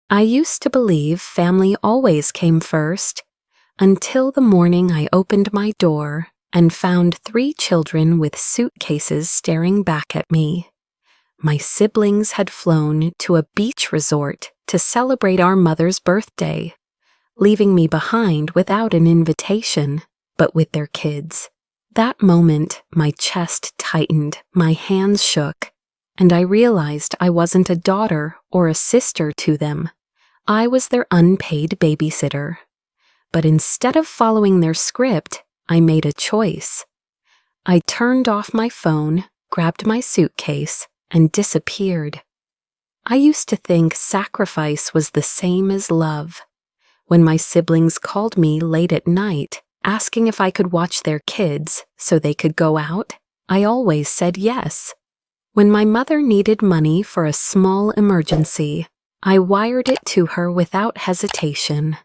I used to believe family always came first, until the morning I opened my door and found 3 children with suitcases staring back at me. My siblings had flown to a beach resort to celebrate our mother's birthday, leaving me behind without an invitation, but with their kids. That moment, my chest tightened, my hands shook, and I realized I wasn't a daughter or a sister to them. I was their unpaid babysitter. But instead of following their script, I made a choice. I turned off my phone, grabbed my suitcase, and disappeared. I used to think sacrifice was the same as love. When my siblings called me late at night, asking if I could watch their kids so they could go out, I always said yes. When my mother needed money for a small emergency, I wired it to her without hesitation.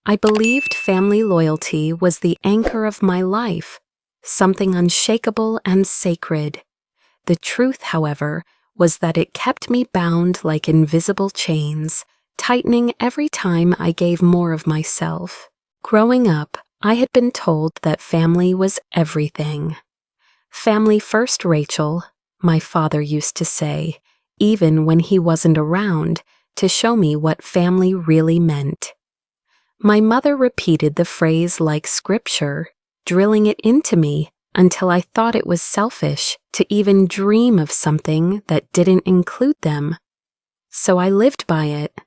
I believed family loyalty was the anchor of my life, something unshakable and sacred. The truth, however, was that it kept me bound like invisible chains, tightening every time I gave more of myself. Growing up, I had been told that family was everything. Family first, Rachel, my father used to say, even when he wasn't around, to show me what family really meant. My mother repeated the phrase like scripture, drilling it into me until I thought it was selfish to even dream of something that didn't include them. So I lived by it.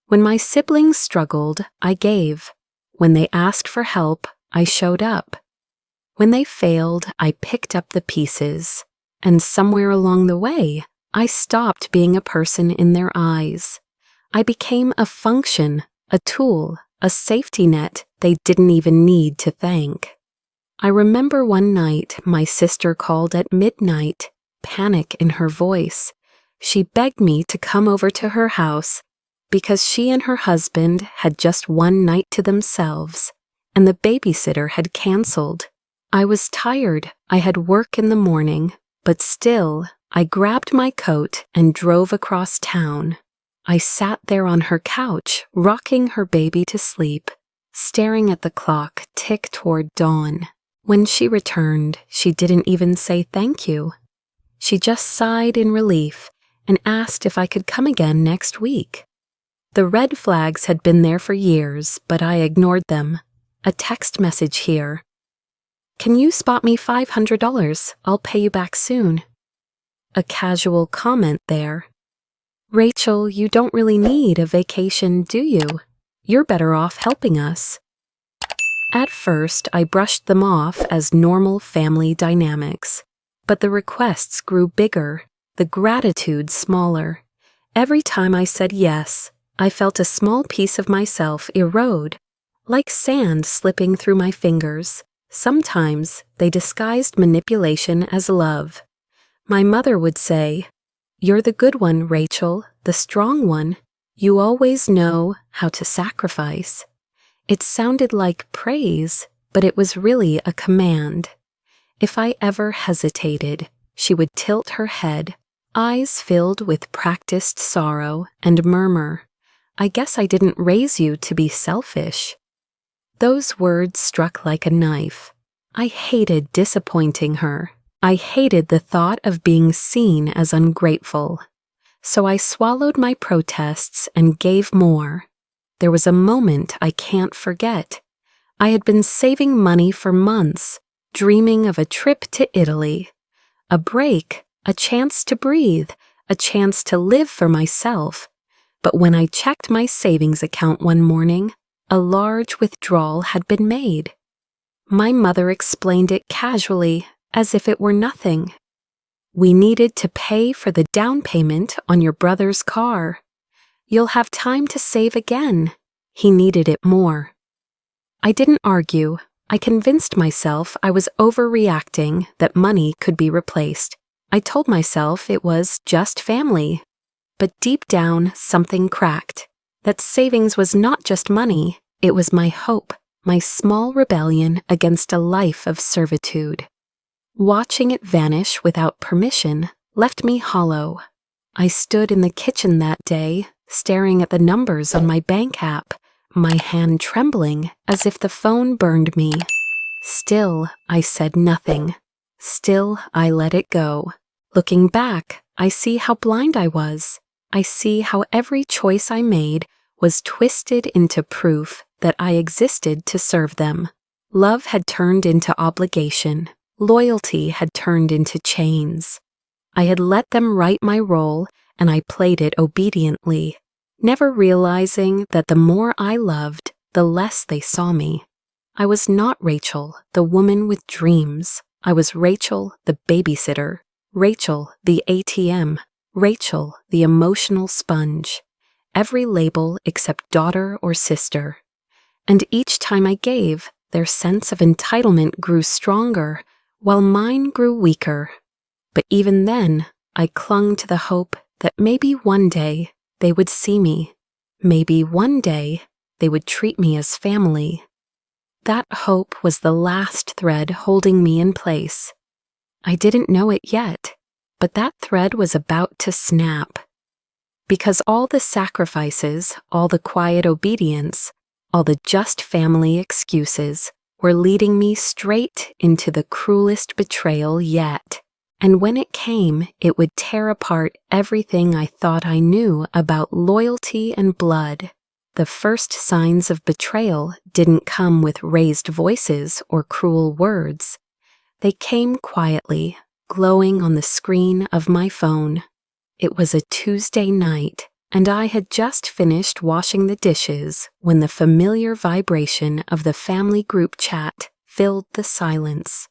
When my siblings struggled, I gave. When they asked for help, I showed up. When they failed, I picked up the pieces. And somewhere along the way, I stopped being a person in their eyes. I became a function, a tool, a safety net they didn't even need to thank. I remember one night my sister called at midnight, panic in her voice. She begged me to come over to her house because she and her husband had just one night to themselves, and the babysitter had canceled. I was tired. I had work in the morning, but still, I grabbed my coat and drove across town. I sat there on her couch, rocking her baby to sleep, staring at the clock tick toward dawn. When she returned, she didn't even say thank you. She just sighed in relief and asked if I could come again next week. The red flags had been there for years, but I ignored them. A text message here. "Can you spot me $500? I'll pay you back soon." A casual comment there. "Rachel, you don't really need a vacation, do you? You're better off helping us." At first, I brushed them off as normal family dynamics, but the requests grew bigger, the gratitude smaller. Every time I said yes, I felt a small piece of myself erode, like sand slipping through my fingers. Sometimes they disguised manipulation as love. My mother would say, "You're the good one, Rachel, the strong one. You always know how to sacrifice." It sounded like praise, but it was really a command. If I ever hesitated, she would tilt her head, eyes filled with practiced sorrow, and murmur, "I guess I didn't raise you to be selfish." Those words struck like a knife. I hated disappointing her. I hated the thought of being seen as ungrateful. So I swallowed my protests and gave more. There was a moment I can't forget. I had been saving money for months, dreaming of a trip to Italy. A break, a chance to breathe, a chance to live for myself. But when I checked my savings account one morning, a large withdrawal had been made. My mother explained it casually, as if it were nothing. "We needed to pay for the down payment on your brother's car. You'll have time to save again. He needed it more." I didn't argue. I convinced myself I was overreacting, that money could be replaced. I told myself it was just family. But deep down, something cracked. That savings was not just money, it was my hope, my small rebellion against a life of servitude. Watching it vanish without permission left me hollow. I stood in the kitchen that day, staring at the numbers on my bank app, my hand trembling as if the phone burned me. Still, I said nothing. Still, I let it go. Looking back, I see how blind I was. I see how every choice I made was twisted into proof that I existed to serve them. Love had turned into obligation. Loyalty had turned into chains. I had let them write my role, and I played it obediently, never realizing that the more I loved, the less they saw me. I was not Rachel, the woman with dreams. I was Rachel, the babysitter. Rachel, the ATM. Rachel, the emotional sponge. Every label except daughter or sister. And each time I gave, their sense of entitlement grew stronger, while mine grew weaker. But even then, I clung to the hope that maybe one day they would see me. Maybe one day they would treat me as family. That hope was the last thread holding me in place. I didn't know it yet, but that thread was about to snap. Because all the sacrifices, all the quiet obedience, all the just family excuses were leading me straight into the cruelest betrayal yet. And when it came, it would tear apart everything I thought I knew about loyalty and blood. The first signs of betrayal didn't come with raised voices or cruel words. They came quietly, glowing on the screen of my phone. It was a Tuesday night, and I had just finished washing the dishes when the familiar vibration of the family group chat filled the silence.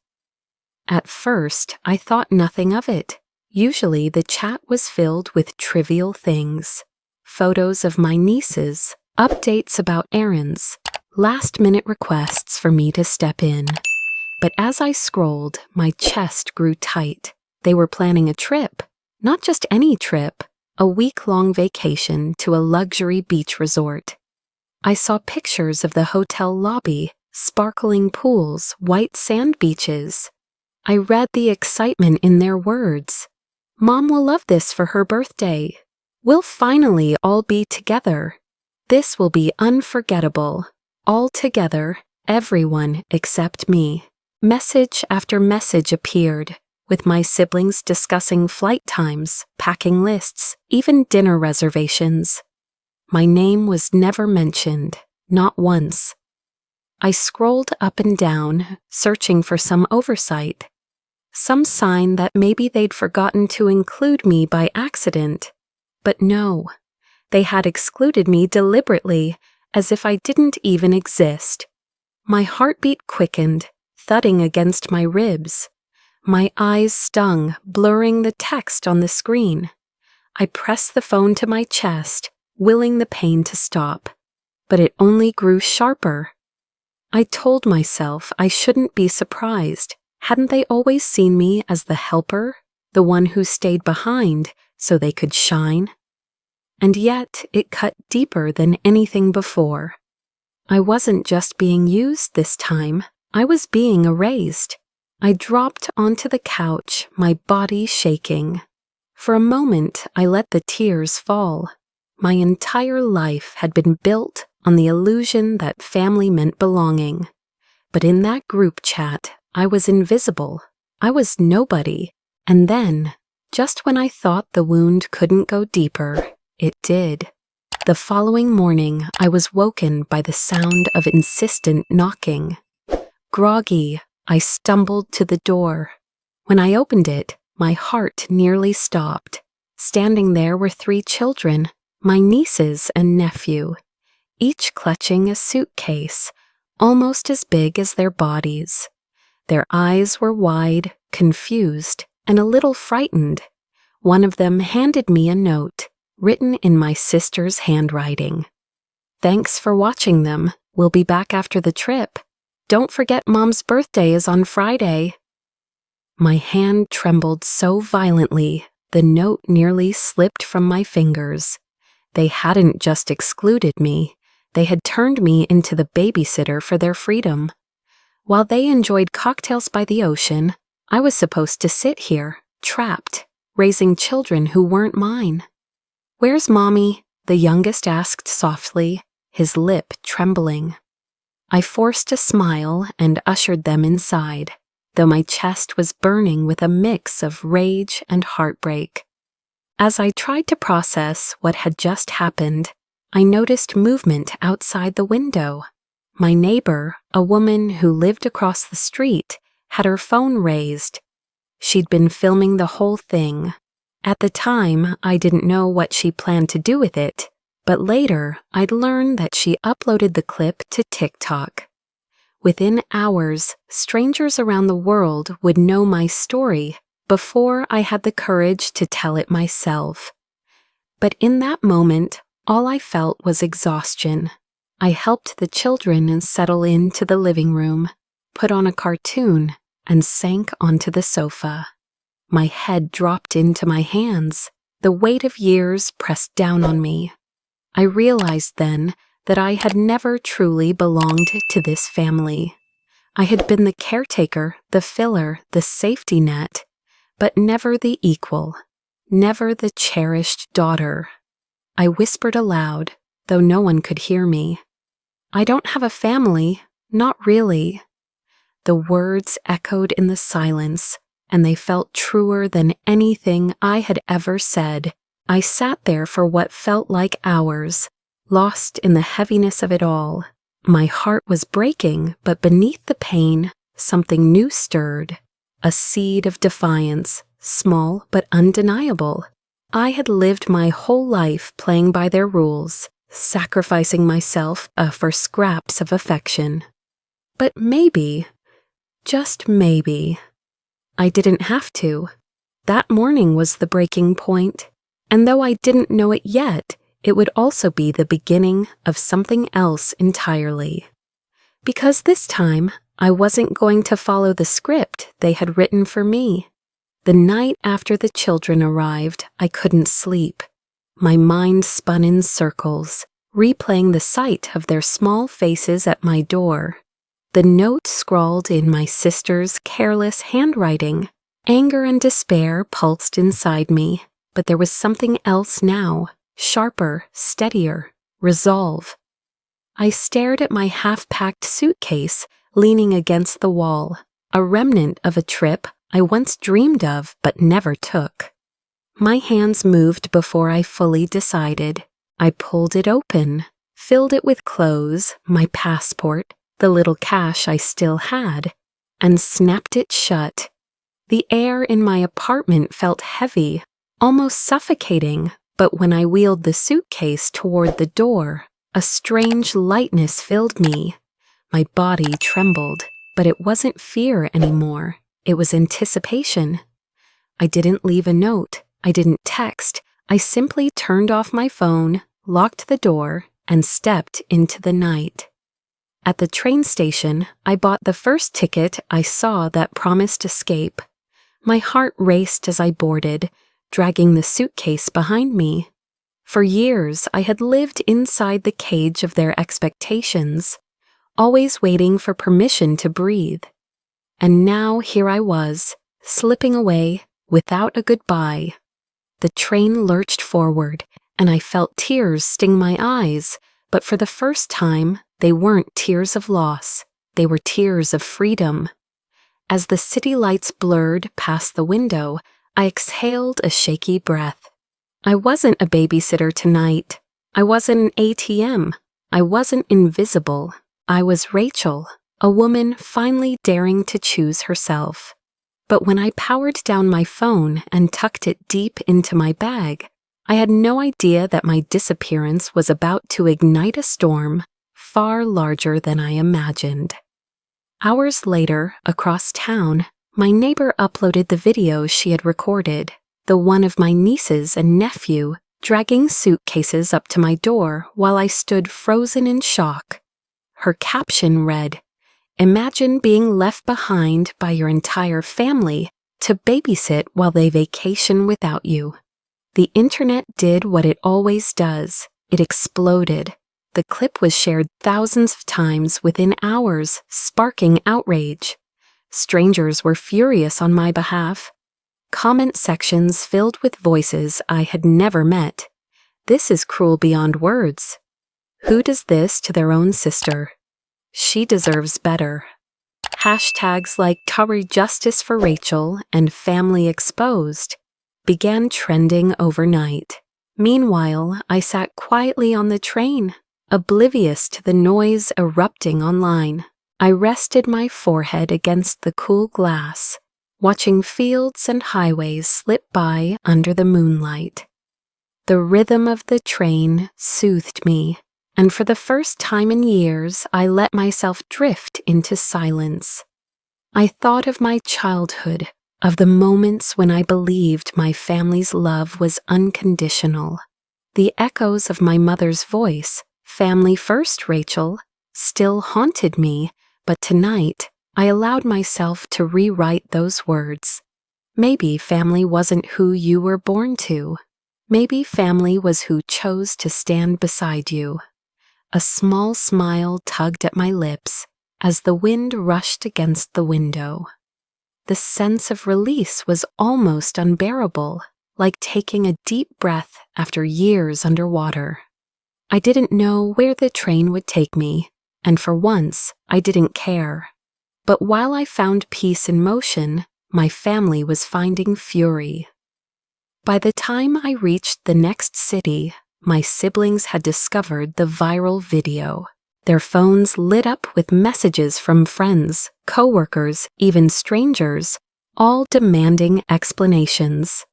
At first, I thought nothing of it. Usually the chat was filled with trivial things. Photos of my nieces, updates about errands, last-minute requests for me to step in. But as I scrolled, my chest grew tight. They were planning a trip. Not just any trip, a week-long vacation to a luxury beach resort. I saw pictures of the hotel lobby, sparkling pools, white sand beaches. I read the excitement in their words. Mom will love this for her birthday. We'll finally all be together. This will be unforgettable. All together, everyone except me. Message after message appeared, with my siblings discussing flight times, packing lists, even dinner reservations. My name was never mentioned, not once. I scrolled up and down, searching for some oversight. Some sign that maybe they'd forgotten to include me by accident. But no, they had excluded me deliberately, as if I didn't even exist. My heartbeat quickened, thudding against my ribs. My eyes stung, blurring the text on the screen. I pressed the phone to my chest, willing the pain to stop. But it only grew sharper. I told myself I shouldn't be surprised. Hadn't they always seen me as the helper, the one who stayed behind so they could shine? And yet it cut deeper than anything before. I wasn't just being used this time, I was being erased. I dropped onto the couch, my body shaking. For a moment, I let the tears fall. My entire life had been built on the illusion that family meant belonging. But in that group chat, I was invisible. I was nobody. And then, just when I thought the wound couldn't go deeper, it did. The following morning, I was woken by the sound of insistent knocking. Groggy, I stumbled to the door. When I opened it, my heart nearly stopped. Standing there were 3 children, my nieces and nephew, each clutching a suitcase, almost as big as their bodies. Their eyes were wide, confused, and a little frightened. One of them handed me a note, written in my sister's handwriting. Thanks for watching them. We'll be back after the trip. Don't forget Mom's birthday is on Friday. My hand trembled so violently, the note nearly slipped from my fingers. They hadn't just excluded me, they had turned me into the babysitter for their freedom. While they enjoyed cocktails by the ocean, I was supposed to sit here, trapped, raising children who weren't mine. Where's Mommy? the youngest asked softly, his lip trembling. I forced a smile and ushered them inside, though my chest was burning with a mix of rage and heartbreak. As I tried to process what had just happened, I noticed movement outside the window. My neighbor, a woman who lived across the street, had her phone raised. She'd been filming the whole thing. At the time, I didn't know what she planned to do with it, but later I'd learned that she uploaded the clip to TikTok. Within hours, strangers around the world would know my story before I had the courage to tell it myself. But in that moment, all I felt was exhaustion. I helped the children settle into the living room, put on a cartoon, and sank onto the sofa. My head dropped into my hands, the weight of years pressed down on me. I realized then that I had never truly belonged to this family. I had been the caretaker, the filler, the safety net, but never the equal, never the cherished daughter. I whispered aloud, though no one could hear me. I don't have a family, not really. The words echoed in the silence, and they felt truer than anything I had ever said. I sat there for what felt like hours, lost in the heaviness of it all. My heart was breaking, but beneath the pain, something new stirred. A seed of defiance, small but undeniable. I had lived my whole life playing by their rules, sacrificing myself for scraps of affection. But maybe, just maybe, I didn't have to. That morning was the breaking point, and though I didn't know it yet, it would also be the beginning of something else entirely. Because this time, I wasn't going to follow the script they had written for me. The night after the children arrived, I couldn't sleep. My mind spun in circles, replaying the sight of their small faces at my door. The note scrawled in my sister's careless handwriting. Anger and despair pulsed inside me, but there was something else now, sharper, steadier, resolve. I stared at my half-packed suitcase leaning against the wall, a remnant of a trip I once dreamed of but never took. My hands moved before I fully decided. I pulled it open, filled it with clothes, my passport, the little cash I still had, and snapped it shut. The air in my apartment felt heavy, almost suffocating, but when I wheeled the suitcase toward the door, a strange lightness filled me. My body trembled, but it wasn't fear anymore. It was anticipation. I didn't leave a note. I didn't text. I simply turned off my phone, locked the door, and stepped into the night. At the train station, I bought the first ticket I saw that promised escape. My heart raced as I boarded, dragging the suitcase behind me. For years, I had lived inside the cage of their expectations, always waiting for permission to breathe. And now here I was, slipping away without a goodbye. The train lurched forward, and I felt tears sting my eyes, but for the first time, they weren't tears of loss. They were tears of freedom. As the city lights blurred past the window, I exhaled a shaky breath. I wasn't a babysitter tonight. I wasn't an ATM. I wasn't invisible. I was Rachel, a woman finally daring to choose herself. But when I powered down my phone and tucked it deep into my bag, I had no idea that my disappearance was about to ignite a storm far larger than I imagined. Hours later, across town, my neighbor uploaded the video she had recorded, the one of my nieces and nephew dragging suitcases up to my door while I stood frozen in shock. Her caption read, "Imagine being left behind by your entire family to babysit while they vacation without you." The internet did what it always does. It exploded. The clip was shared thousands of times within hours, sparking outrage. Strangers were furious on my behalf. Comment sections filled with voices I had never met. This is cruel beyond words. Who does this to their own sister? She deserves better. Hashtags like Curry Justice for Rachel and Family Exposed began trending overnight. Meanwhile, I sat quietly on the train, oblivious to the noise erupting online. I rested my forehead against the cool glass, watching fields and highways slip by under the moonlight. The rhythm of the train soothed me, and for the first time in years, I let myself drift into silence. I thought of my childhood, of the moments when I believed my family's love was unconditional. The echoes of my mother's voice, "Family first, Rachel," still haunted me, but tonight I allowed myself to rewrite those words. Maybe family wasn't who you were born to. Maybe family was who chose to stand beside you. A small smile tugged at my lips as the wind rushed against the window. The sense of release was almost unbearable, like taking a deep breath after years underwater. I didn't know where the train would take me, and for once, I didn't care. But while I found peace in motion, my family was finding fury. By the time I reached the next city, my siblings had discovered the viral video. Their phones lit up with messages from friends, coworkers, even strangers, all demanding explanations.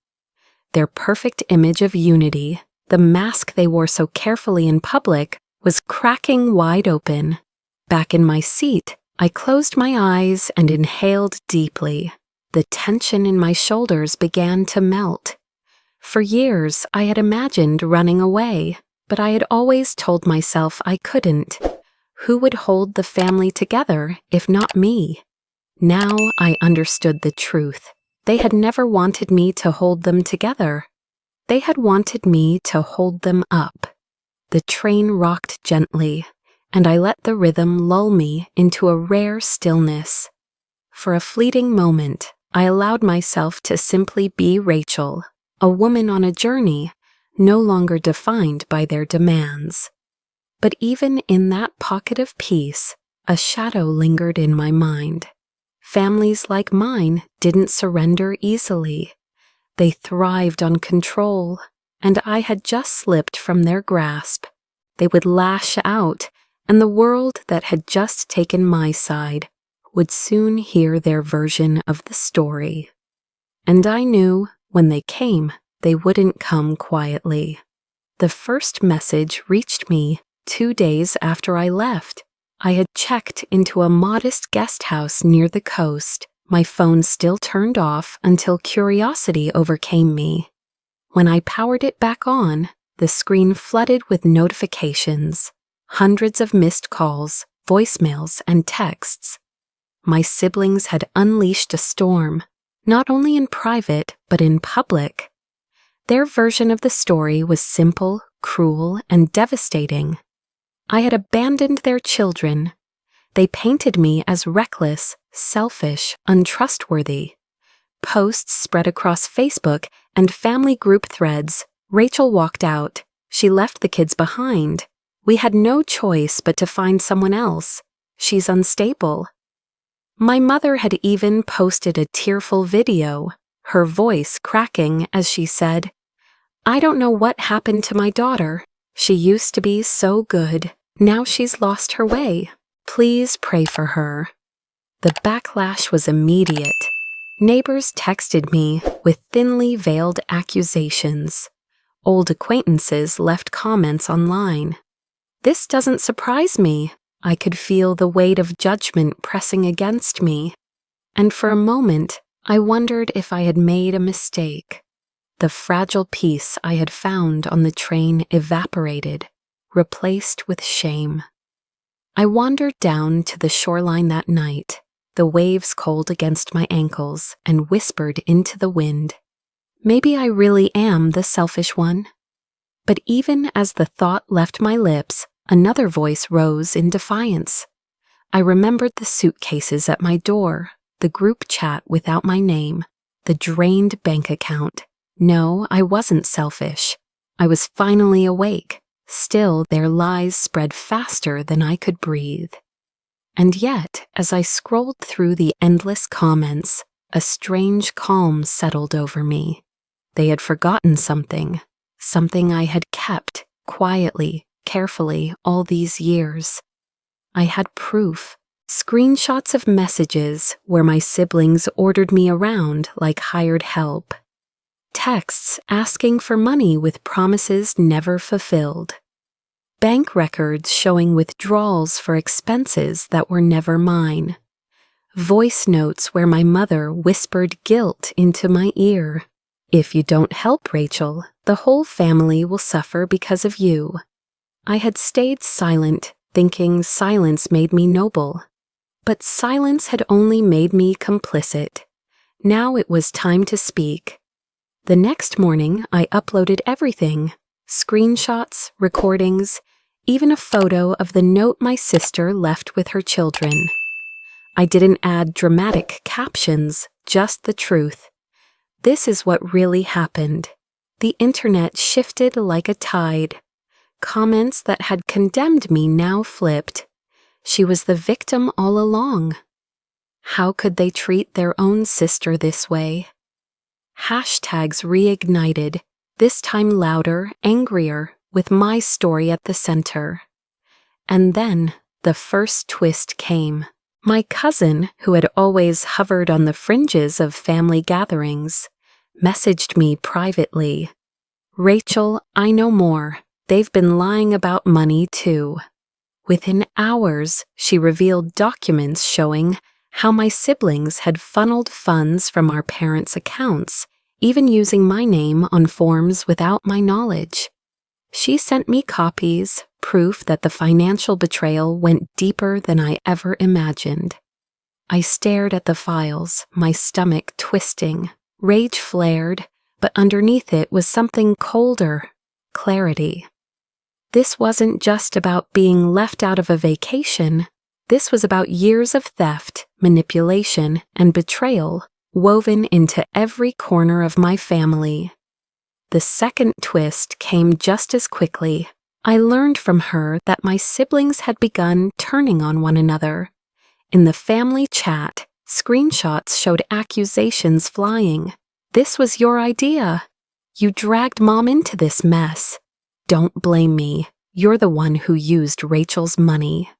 Their perfect image of unity, the mask they wore so carefully in public, was cracking wide open. Back in my seat, I closed my eyes and inhaled deeply. The tension in my shoulders began to melt. For years, I had imagined running away, but I had always told myself I couldn't. Who would hold the family together if not me? Now I understood the truth. They had never wanted me to hold them together. They had wanted me to hold them up. The train rocked gently, and I let the rhythm lull me into a rare stillness. For a fleeting moment, I allowed myself to simply be Rachel, a woman on a journey, no longer defined by their demands. But even in that pocket of peace, a shadow lingered in my mind. Families like mine didn't surrender easily. They thrived on control, and I had just slipped from their grasp. They would lash out, and the world that had just taken my side would soon hear their version of the story. And I knew, when they came, they wouldn't come quietly. The first message reached me 2 days after I left. I had checked into a modest guest house near the coast, my phone still turned off until curiosity overcame me. When I powered it back on, the screen flooded with notifications, hundreds of missed calls, voicemails, and texts. My siblings had unleashed a storm, not only in private, but in public. Their version of the story was simple, cruel, and devastating. I had abandoned their children. They painted me as reckless, selfish, untrustworthy. Posts spread across Facebook and family group threads. Rachel walked out. She left the kids behind. We had no choice but to find someone else. She's unstable. My mother had even posted a tearful video, her voice cracking as she said, "I don't know what happened to my daughter. She used to be so good. Now she's lost her way. Please pray for her." The backlash was immediate. Neighbors texted me with thinly veiled accusations. Old acquaintances left comments online. This doesn't surprise me. I could feel the weight of judgment pressing against me. And for a moment, I wondered if I had made a mistake. The fragile peace I had found on the train evaporated, replaced with shame. I wandered down to the shoreline that night, the waves cold against my ankles, and whispered into the wind, "Maybe I really am the selfish one." But even as the thought left my lips, another voice rose in defiance. I remembered the suitcases at my door, the group chat without my name, the drained bank account. No, I wasn't selfish. I was finally awake. Still, their lies spread faster than I could breathe. And yet, as I scrolled through the endless comments, a strange calm settled over me. They had forgotten something I had kept quietly, carefully all these years. I had proof, screenshots of messages where my siblings ordered me around like hired help. Texts asking for money with promises never fulfilled. Bank records showing withdrawals for expenses that were never mine. Voice notes where my mother whispered guilt into my ear. "If you don't help, Rachel, the whole family will suffer because of you." I had stayed silent, thinking silence made me noble. But silence had only made me complicit. Now it was time to speak. The next morning, I uploaded everything: screenshots, recordings, even a photo of the note my sister left with her children. I didn't add dramatic captions, just the truth. This is what really happened. The internet shifted like a tide. Comments that had condemned me now flipped. She was the victim all along. How could they treat their own sister this way? Hashtags reignited, this time louder, angrier, with my story at the center. And then the first twist came. My cousin, who had always hovered on the fringes of family gatherings, messaged me privately. "Rachel, I know more. They've been lying about money too." Within hours, she revealed documents showing how my siblings had funneled funds from our parents' accounts, even using my name on forms without my knowledge. She sent me copies, proof that the financial betrayal went deeper than I ever imagined. I stared at the files, my stomach twisting. Rage flared, but underneath it was something colder: clarity. This wasn't just about being left out of a vacation. This was about years of theft, manipulation, and betrayal woven into every corner of my family. The second twist came just as quickly. I learned from her that my siblings had begun turning on one another. In the family chat, screenshots showed accusations flying. "This was your idea. You dragged Mom into this mess. Don't blame me. You're the one who used Rachel's money."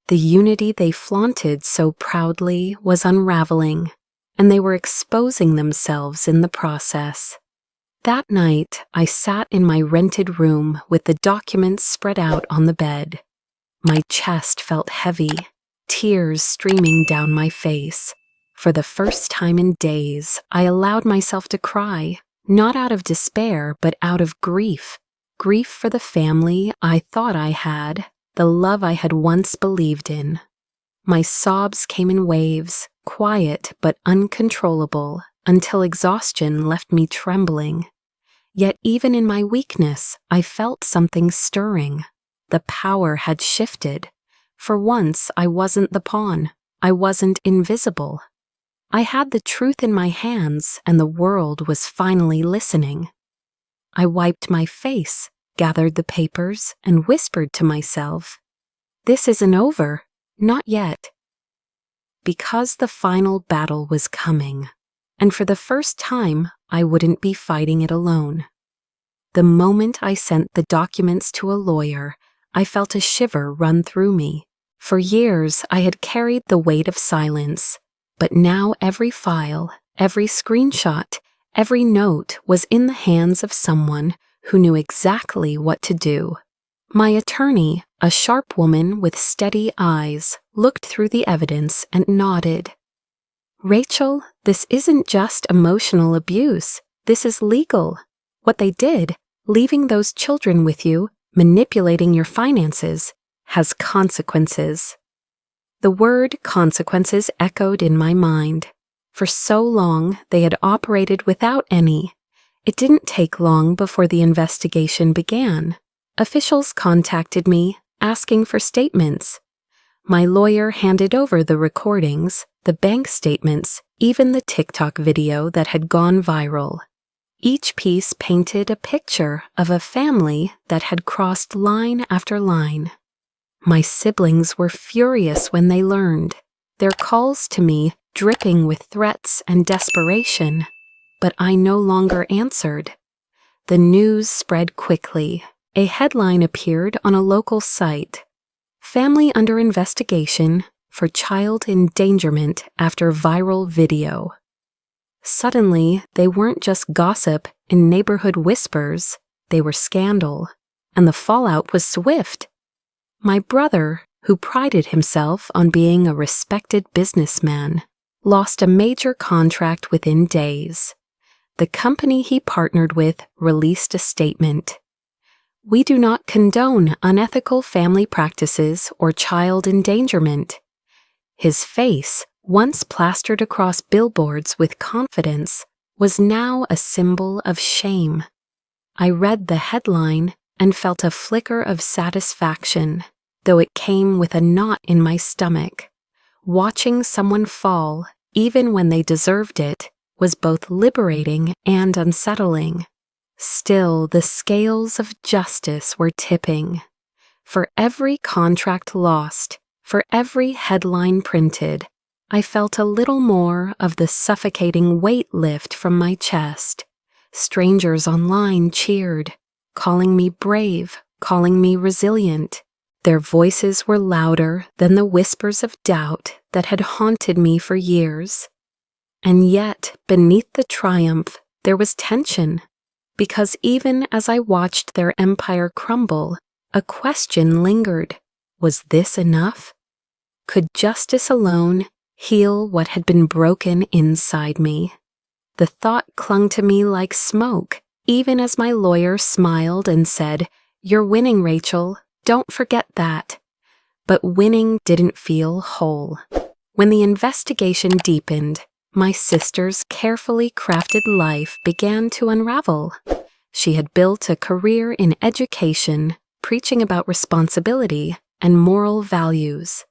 The unity they flaunted so proudly was unraveling, and they were exposing themselves in the process. That night, I sat in my rented room with the documents spread out on the bed. My chest felt heavy, tears streaming down my face. For the first time in days, I allowed myself to cry, not out of despair, but out of grief. Grief for the family I thought I had, the love I had once believed in. My sobs came in waves, quiet but uncontrollable, until exhaustion left me trembling. Yet even in my weakness, I felt something stirring. The power had shifted. For once, I wasn't the pawn. I wasn't invisible. I had the truth in my hands, and the world was finally listening. I wiped my face, gathered the papers, and whispered to myself, "This isn't over. Not yet." Because the final battle was coming, and for the first time, I wouldn't be fighting it alone. The moment I sent the documents to a lawyer, I felt a shiver run through me. For years, I had carried the weight of silence, but now every file, every screenshot, every note was in the hands of someone who knew exactly what to do. My attorney, a sharp woman with steady eyes, looked through the evidence and nodded. "Rachel, this isn't just emotional abuse. This is legal. What they did, leaving those children with you, manipulating your finances, has consequences." The word consequences echoed in my mind. For so long, they had operated without any. It didn't take long before the investigation began. Officials contacted me, asking for statements. My lawyer handed over the recordings, the bank statements, even the TikTok video that had gone viral. Each piece painted a picture of a family that had crossed line after line. My siblings were furious when they learned, their calls to me dripping with threats and desperation, but I no longer answered. The news spread quickly. A headline appeared on a local site. Family under investigation for child endangerment after viral video. Suddenly, they weren't just gossip and neighborhood whispers, they were scandal, and the fallout was swift. My brother, who prided himself on being a respected businessman, lost a major contract within days. The company he partnered with released a statement. We do not condone unethical family practices or child endangerment. His face, once plastered across billboards with confidence, was now a symbol of shame. I read the headline and felt a flicker of satisfaction, though it came with a knot in my stomach. Watching someone fall, even when they deserved it, was both liberating and unsettling. Still, the scales of justice were tipping. For every contract lost, for every headline printed, I felt a little more of the suffocating weight lift from my chest. Strangers online cheered, calling me brave, calling me resilient. Their voices were louder than the whispers of doubt that had haunted me for years. And yet, beneath the triumph, there was tension, because even as I watched their empire crumble, a question lingered. Was this enough? Could justice alone heal what had been broken inside me? The thought clung to me like smoke, even as my lawyer smiled and said, "You're winning, Rachel. Don't forget that." But winning didn't feel whole. When the investigation deepened, my sister's carefully crafted life began to unravel. She had built a career in education, preaching about responsibility and moral values.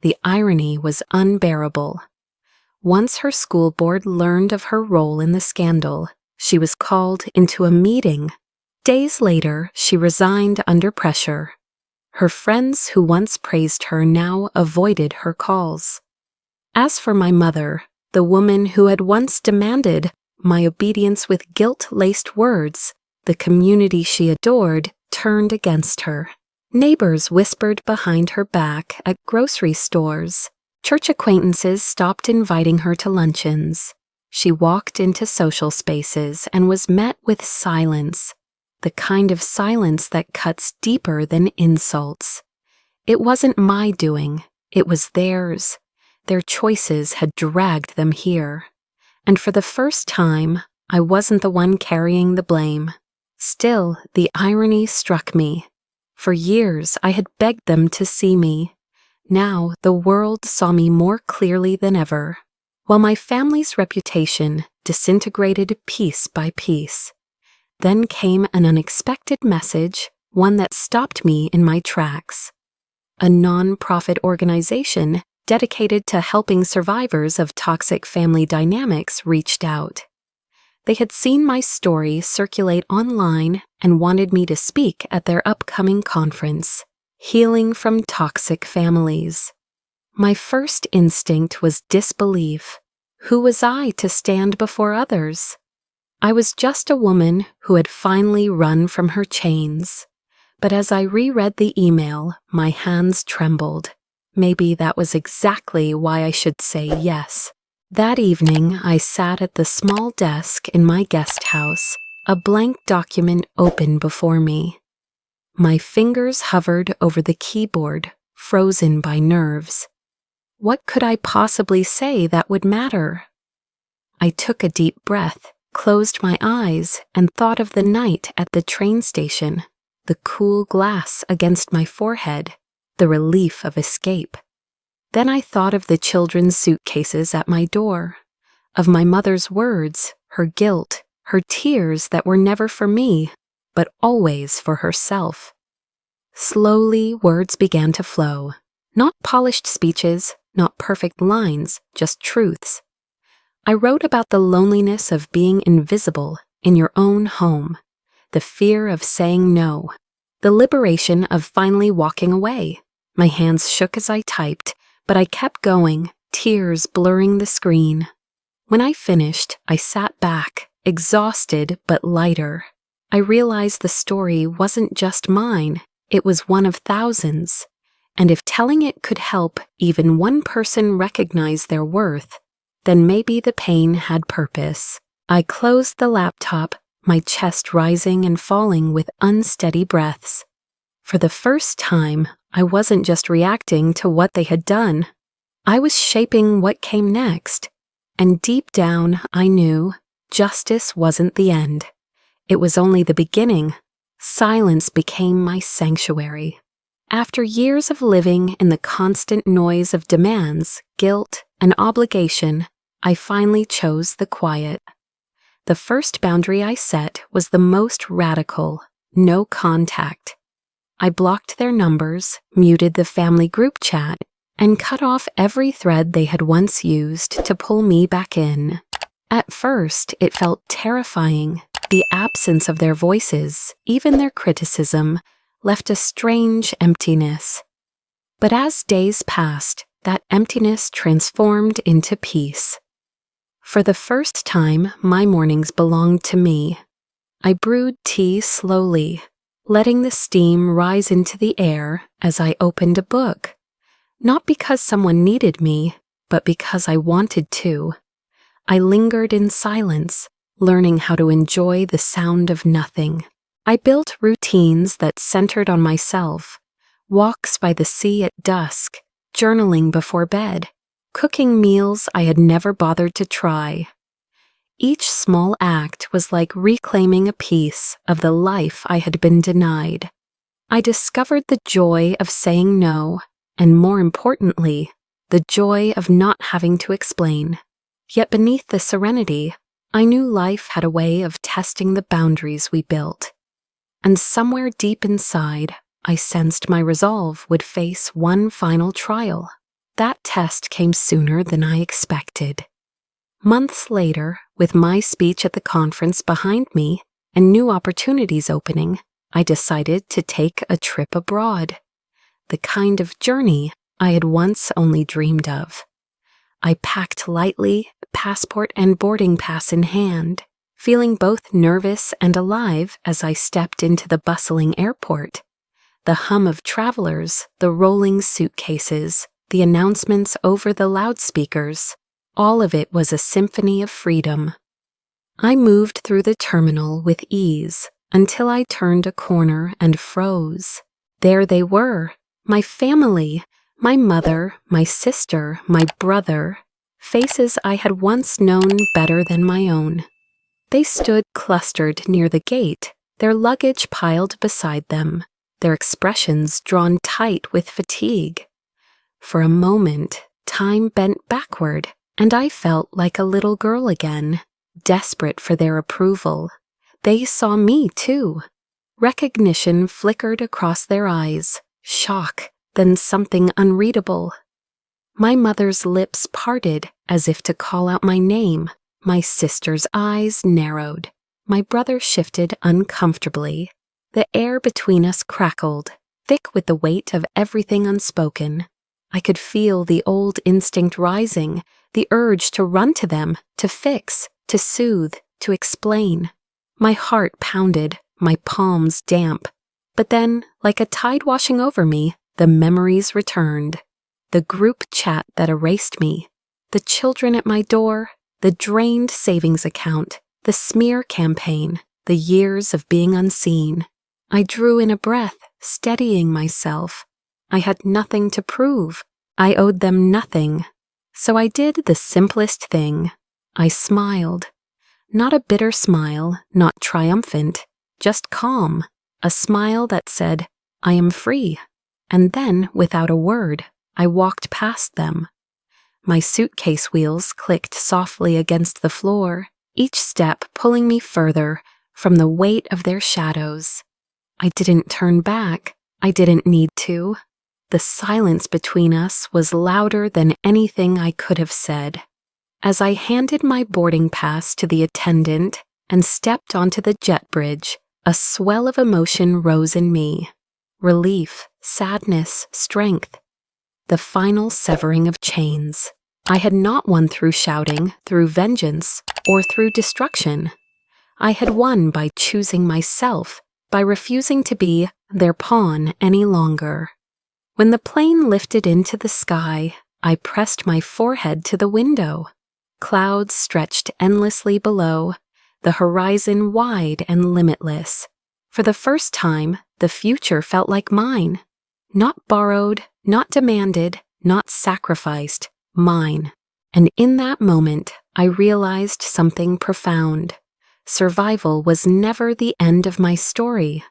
The irony was unbearable. Once her school board learned of her role in the scandal, she was called into a meeting. Days later, she resigned under pressure. Her friends who once praised her now avoided her calls. As for my mother, the woman who had once demanded my obedience with guilt-laced words, the community she adored turned against her. Neighbors whispered behind her back at grocery stores. Church acquaintances stopped inviting her to luncheons. She walked into social spaces and was met with silence, the kind of silence that cuts deeper than insults. It wasn't my doing, it was theirs. Their choices had dragged them here. And for the first time, I wasn't the one carrying the blame. Still, the irony struck me. For years, I had begged them to see me. Now, the world saw me more clearly than ever, while my family's reputation disintegrated piece by piece. Then came an unexpected message, one that stopped me in my tracks. A non-profit organization dedicated to helping survivors of toxic family dynamics reached out. They had seen my story circulate online and wanted me to speak at their upcoming conference, Healing from Toxic Families. My first instinct was disbelief. Who was I to stand before others? I was just a woman who had finally run from her chains. But as I reread the email, my hands trembled. Maybe that was exactly why I should say yes. That evening, I sat at the small desk in my guest house, a blank document open before me. My fingers hovered over the keyboard, frozen by nerves. What could I possibly say that would matter? I took a deep breath, closed my eyes, and thought of the night at the train station, the cool glass against my forehead, the relief of escape. Then I thought of the children's suitcases at my door, of my mother's words, her guilt, her tears that were never for me, but always for herself. Slowly, words began to flow. Not polished speeches, not perfect lines, just truths. I wrote about the loneliness of being invisible in your own home. The fear of saying no. The liberation of finally walking away. My hands shook as I typed, but I kept going, tears blurring the screen. When I finished, I sat back, exhausted but lighter. I realized the story wasn't just mine, it was one of thousands. And if telling it could help even one person recognize their worth, then maybe the pain had purpose. I closed the laptop, my chest rising and falling with unsteady breaths. For the first time, I wasn't just reacting to what they had done. I was shaping what came next. And deep down, I knew justice wasn't the end. It was only the beginning. Silence became my sanctuary. After years of living in the constant noise of demands, guilt, and obligation, I finally chose the quiet. The first boundary I set was the most radical: no contact. I blocked their numbers, muted the family group chat, and cut off every thread they had once used to pull me back in. At first, it felt terrifying. The absence of their voices, even their criticism, left a strange emptiness. But as days passed, that emptiness transformed into peace. For the first time, my mornings belonged to me. I brewed tea slowly, letting the steam rise into the air as I opened a book. Not because someone needed me, but because I wanted to. I lingered in silence, learning how to enjoy the sound of nothing. I built routines that centered on myself: walks by the sea at dusk, journaling before bed, cooking meals I had never bothered to try. Each small act was like reclaiming a piece of the life I had been denied. I discovered the joy of saying no, and more importantly, the joy of not having to explain. Yet beneath the serenity, I knew life had a way of testing the boundaries we built. And somewhere deep inside, I sensed my resolve would face one final trial. That test came sooner than I expected. Months later, with my speech at the conference behind me and new opportunities opening, I decided to take a trip abroad. The kind of journey I had once only dreamed of. I packed lightly, passport and boarding pass in hand, feeling both nervous and alive as I stepped into the bustling airport. The hum of travelers, the rolling suitcases, the announcements over the loudspeakers, all of it was a symphony of freedom. I moved through the terminal with ease until I turned a corner and froze. There they were, my family, my mother, my sister, my brother, faces I had once known better than my own. They stood clustered near the gate, their luggage piled beside them, their expressions drawn tight with fatigue. For a moment, time bent backward, and I felt like a little girl again, desperate for their approval. They saw me, too. Recognition flickered across their eyes, shock, then something unreadable. My mother's lips parted as if to call out my name. My sister's eyes narrowed. My brother shifted uncomfortably. The air between us crackled, thick with the weight of everything unspoken. I could feel the old instinct rising, the urge to run to them, to fix, to soothe, to explain. My heart pounded, my palms damp. But then, like a tide washing over me, the memories returned. The group chat that erased me, the children at my door, the drained savings account, the smear campaign, the years of being unseen. I drew in a breath, steadying myself. I had nothing to prove. I owed them nothing. So I did the simplest thing. I smiled. Not a bitter smile, not triumphant, just calm. A smile that said, I am free. And then, without a word, I walked past them. My suitcase wheels clicked softly against the floor, each step pulling me further from the weight of their shadows. I didn't turn back. I didn't need to. The silence between us was louder than anything I could have said. As I handed my boarding pass to the attendant, and stepped onto the jet bridge, a swell of emotion rose in me. Relief, sadness, strength. The final severing of chains. I had not won through shouting, through vengeance, or through destruction. I had won by choosing myself, by refusing to be their pawn any longer. When the plane lifted into the sky, I pressed my forehead to the window. Clouds stretched endlessly below, the horizon wide and limitless. For the first time, the future felt like mine. Not borrowed, not demanded, not sacrificed, mine. And in that moment, I realized something profound. Survival was never the end of my story.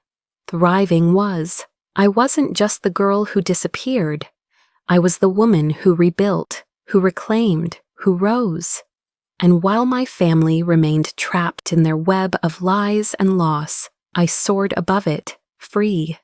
Thriving was. I wasn't just the girl who disappeared. I was the woman who rebuilt, who reclaimed, who rose. And while my family remained trapped in their web of lies and loss, I soared above it, free.